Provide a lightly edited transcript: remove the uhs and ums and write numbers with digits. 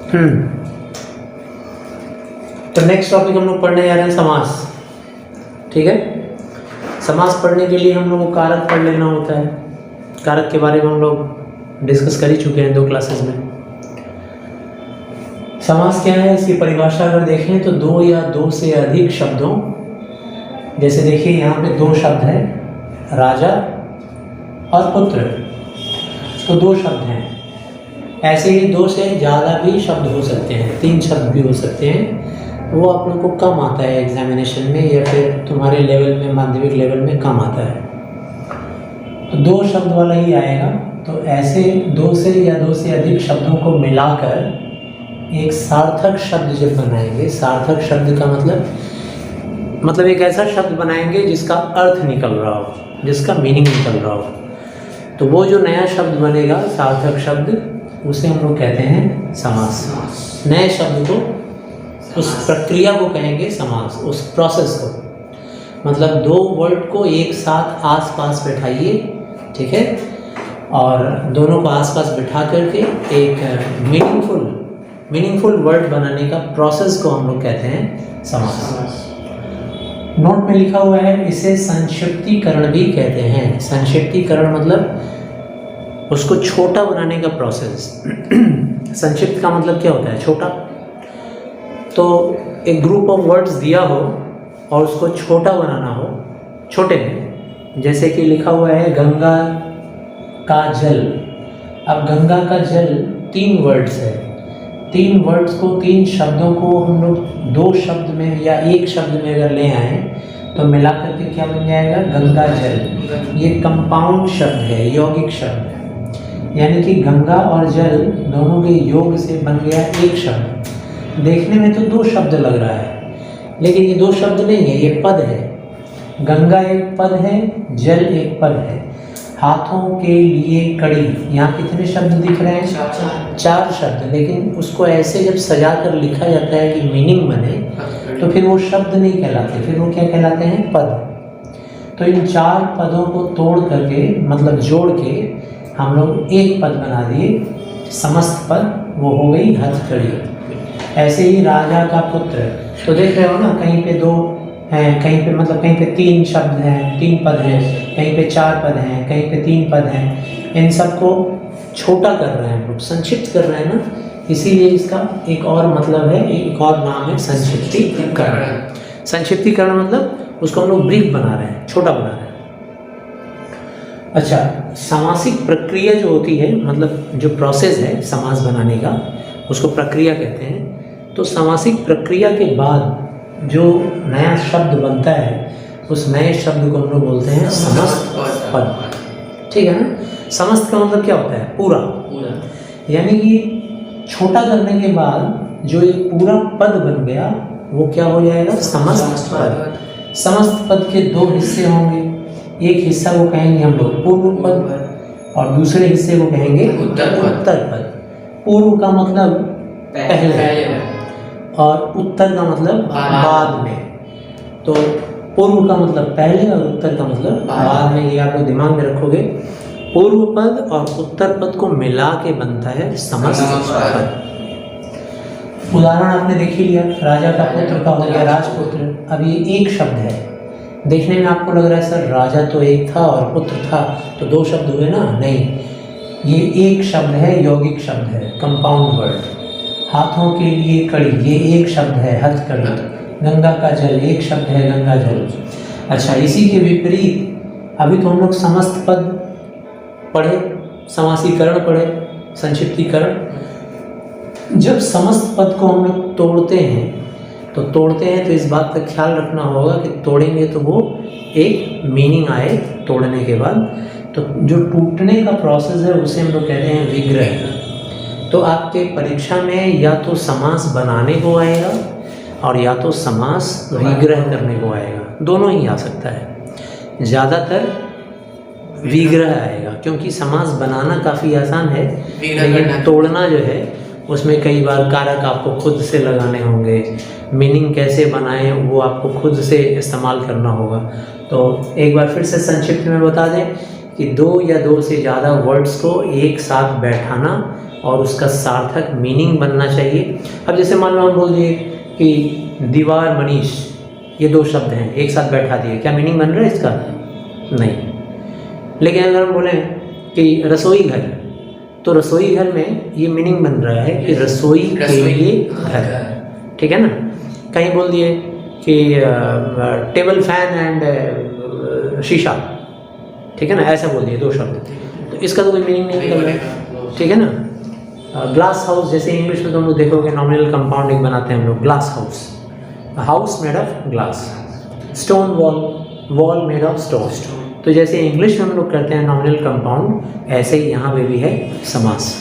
तो next topic हम लोग पढ़ने जा रहे हैं समास। ठीक है, समास पढ़ने के लिए हम लोग को कारक पढ़ लेना होता है। कारक के बारे में हम लोग डिस्कस कर ही चुके हैं 2 क्लासेस में। समास क्या है, इसकी परिभाषा अगर देखें तो 2 या 2 से अधिक शब्दों, जैसे देखिए यहाँ पे 2 शब्द हैं, राजा और पुत्र, तो 2 शब्द हैं। ऐसे ही 2 से ज़्यादा भी शब्द हो सकते हैं, 3 शब्द भी हो सकते हैं। वो आप लोग को कम आता है एग्जामिनेशन में, या फिर तुम्हारे लेवल में, माध्यमिक लेवल में कम आता है, तो 2 शब्द वाला ही आएगा। तो ऐसे 2 से या 2 से अधिक शब्दों को मिलाकर एक सार्थक शब्द जब बनाएंगे, सार्थक शब्द का मतलब एक ऐसा शब्द बनाएंगे जिसका अर्थ निकल रहा हो, जिसका मीनिंग निकल रहा हो, तो वो जो नया शब्द बनेगा सार्थक शब्द, उसे हम लोग कहते हैं समास। नए शब्द को, उस प्रक्रिया को कहेंगे समास, उस प्रोसेस को। मतलब 2 वर्ड को एक साथ आस पास बैठाइए, ठीक है, और दोनों को आस पास बैठा करके एक मीनिंगफुल वर्ड बनाने का प्रोसेस को हम लोग कहते हैं समास। नोट में लिखा हुआ है, इसे संक्षिप्तीकरण भी कहते हैं। संक्षिप्तीकरण मतलब उसको छोटा बनाने का प्रोसेस। संक्षिप्त का मतलब क्या होता है? छोटा। तो एक ग्रुप ऑफ वर्ड्स दिया हो और उसको छोटा बनाना हो, छोटे में, जैसे कि लिखा हुआ है गंगा का जल। अब गंगा का जल 3 वर्ड्स है। 3 वर्ड्स को, 3 शब्दों को हम लोग 2 शब्द में या 1 शब्द में अगर ले आए तो मिला करके क्या बन जाएगा? गंगा जल। ये कंपाउंड शब्द है, यौगिक शब्द है, यानी कि गंगा और जल दोनों के योग से बन गया एक शब्द। देखने में तो 2 शब्द लग रहा है, लेकिन ये 2 शब्द नहीं है, ये पद है। गंगा एक पद है, जल एक पद है। हाथों के लिए कड़ी, यहाँ कितने शब्द दिख रहे हैं? 4 शब्द। लेकिन उसको ऐसे जब सजा कर लिखा जाता है कि मीनिंग बने, तो फिर वो शब्द नहीं कहलाते, फिर वो क्या कहलाते हैं? पद। तो इन 4 पदों को तोड़ करके, मतलब जोड़ के, हम लोग एक पद बना दिए, समस्त पद, वो हो गई हथकड़ी। ऐसे ही राजा का पुत्र, तो देख रहे हो ना, कहीं पे 2 हैं, कहीं पे मतलब कहीं पे 3 शब्द हैं, 3 पद हैं, कहीं पे 4 पद हैं, कहीं पे 3 पद हैं। इन सबको छोटा कर रहे हैं हम लोग, संक्षिप्त कर रहे हैं ना, इसीलिए इसका एक और मतलब है, एक और नाम है संक्षिप्तीकरण। संक्षिप्तीकरण मतलब उसको हम लोग ब्रीफ बना रहे हैं, छोटा बना रहे हैं। अच्छा, सामासिक प्रक्रिया जो होती है, मतलब जो प्रोसेस है समास बनाने का, उसको प्रक्रिया कहते हैं। तो सामासिक प्रक्रिया के बाद जो नया शब्द बनता है, उस नए शब्द को हम लोग बोलते हैं समस्त पद। ठीक है ना? समस्त का मतलब क्या होता है? पूरा। यानी कि छोटा करने के बाद जो एक पूरा पद बन गया, वो क्या हो जाएगा? समस्त पद। समस्त पद के 2 हिस्से होंगे। एक हिस्सा को कहेंगे हम लोग पूर्व पद, और दूसरे हिस्से को कहेंगे उत्तर पद। पूर्व का मतलब पहले, और उत्तर का मतलब बाद में। तो पूर्व का मतलब पहले और उत्तर का मतलब बाद में, ये आप लोग दिमाग में रखोगे। पूर्व पद और उत्तर पद को मिला के बनता है समस्त पद। उदाहरण आपने देख ही लिया, राजा का पुत्र का हो गया राजपुत्र। अब ये एक शब्द है। देखने में आपको लग रहा है सर राजा तो एक था और पुत्र था, तो 2 शब्द हुए ना? नहीं, ये एक शब्द है, यौगिक शब्द है, कंपाउंड वर्ड। हाथों के लिए कड़ी, ये एक शब्द है, हथकड़ी। गंगा का जल, एक शब्द है, गंगा जल। अच्छा, इसी के विपरीत अभी तो हम लोग समस्त पद पढ़े, समासीकरण पढ़े, संक्षिप्तीकरण। जब समस्त पद को हम लोग तोड़ते हैं तो इस बात का ख्याल रखना होगा कि तोड़ेंगे तो वो एक मीनिंग आए तोड़ने के बाद। तो जो टूटने का प्रोसेस है उसे हम लोग कहते हैं विग्रह। तो आपके परीक्षा में या तो समास बनाने को आएगा और या तो समास विग्रह करने को आएगा, दोनों ही आ सकता है। ज़्यादातर विग्रह आएगा, क्योंकि समास बनाना काफ़ी आसान है, लेकिन तोड़ना जो है उसमें कई बार कारक आपको खुद से लगाने होंगे, मीनिंग कैसे बनाएं वो आपको खुद से इस्तेमाल करना होगा। तो एक बार फिर से संक्षिप्त में बता दें कि 2 या 2 से ज़्यादा वर्ड्स को एक साथ बैठाना और उसका सार्थक मीनिंग बनना चाहिए। अब जैसे मान लो हम बोल दिए कि दीवार मनीष, ये दो शब्द हैं, एक साथ बैठा दिए, क्या मीनिंग बन रहा है इसका? नहीं। लेकिन अगर हम बोलें कि रसोई घर, तो रसोई घर में ये मीनिंग बन रहा है कि रसोई के लिए घर, ठीक है ना। कहीं बोल दिए कि टेबल फैन एंड शीशा, ठीक है ना, ऐसा बोल दिए दो शब्द, तो इसका तो कोई मीनिंग नहीं निकल रहा है, ठीक है ना। ग्लास हाउस, जैसे इंग्लिश में तुम लोग देखोगे नॉमिनल कंपाउंड एक बनाते हैं हम लोग, glass house, house made of glass. Stone wall, wall made of stone. तो जैसे इंग्लिश में हम लोग करते हैं नॉमिनल कंपाउंड, ऐसे ही यहाँ पे भी है समास।